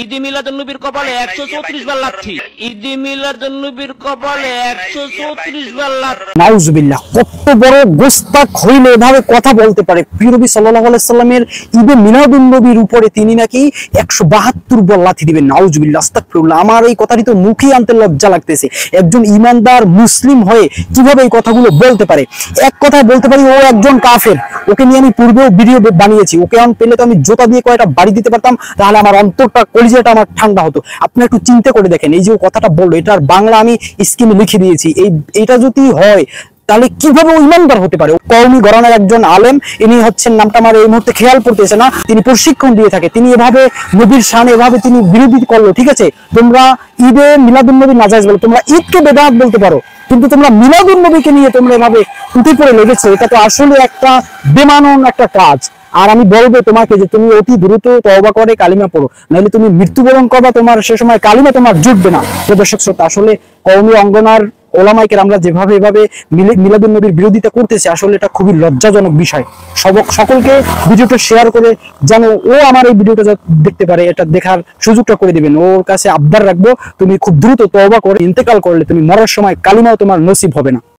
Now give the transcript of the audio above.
ঈদে মিলাদুন্নবীর কপালে 134 বার লাথি। ঈদে মিলাদুন্নবীর কপালে 134 বার লাথি। নাউজুবিল্লাহ, কত বড় গোস্তাক হইলে এভাবে কথা বলতে পারে? প্রিয় নবী সাল্লাল্লাহু আলাইহি সাল্লামের ঈদে মিলাদুন্নবীর উপরে তিনি নাকি 172 বার লাথি দিবেন। নাউজুবিল্লাহ, আস্তাগফিরুল্লাহ। আমার এই কথাটি তো মুখে আনতে লজ্জা লাগতেছে। একজন ইমানদার মুসলিম হয়ে কিভাবে এই কথাগুলো বলতে পারে? এক কথায় বলতে পারি, ও একজন কাফের। ওকে নিয়ে আমি পূর্বেও ভিডিও বানিয়েছি। ওকে আমি পেলে তো আমি জোতা দিয়ে কয়টা বাড়ি দিতে পারতাম, তাহলে আমার অন্তরটা, কলিজাটা আমার ঠান্ডা হতো। আপনি একটু চিন্তা করে দেখেন, এই যে ও কথাটা বললো, এটার বাংলা আমি স্ক্রিনে লিখে দিয়েছি। এইটা যদি হয় তাহলে কিভাবে ও ইমানদার হতে পারে? কওমি ঘরানার একজন আলেম, ইনি হচ্ছেন, নামটা আমার এই মুহূর্তে খেয়াল পড়তেছে না, তিনি প্রশিক্ষণ দিয়ে থাকে। তিনি এভাবে নবীর শান এভাবে তিনি বিরোধী করলো। ঠিক আছে, তোমরা ঈদে মিলাদুন্নবী নাজায়েজ বলো, তোমরা ঈদকে বেদাত বলতে পারো, কিন্তু তোমরা মিলাদুন্নবীকে নিয়ে তোমরা এভাবে উঠে পড়ে লেগেছো। এটা তো আসলে একটা বেমানন একটা কাজ। আর আমি বলবো তোমাকে যে তুমি অতি দ্রুত তওবা করে কালিমা পড়ো, নাহলে তুমি মৃত্যুবরণ করবা, তোমার সে সময় কালিমা তোমার জুটবে না। তো দর্শক শ্রোতা, আসলে কওমি অঙ্গনার ওলামায়ে কেরাম আমরা যেভাবে এভাবে মিলাদুন্নবীর বিরোধিতা করতেছে, আসলে এটা খুবই লজ্জাজনক বিষয়। সকলকে ভিডিওটা শেয়ার করে যেন ও আমার এই ভিডিওটা দেখতে পারে, এটা দেখার সুযোগটা করে দিবেন। ওর কাছে আবদার রাখবো, তুমি খুব দ্রুত তওবা করে ইন্তেকাল করলে তুমি মরার সময় কালিমাও তোমার নসিব হবে না।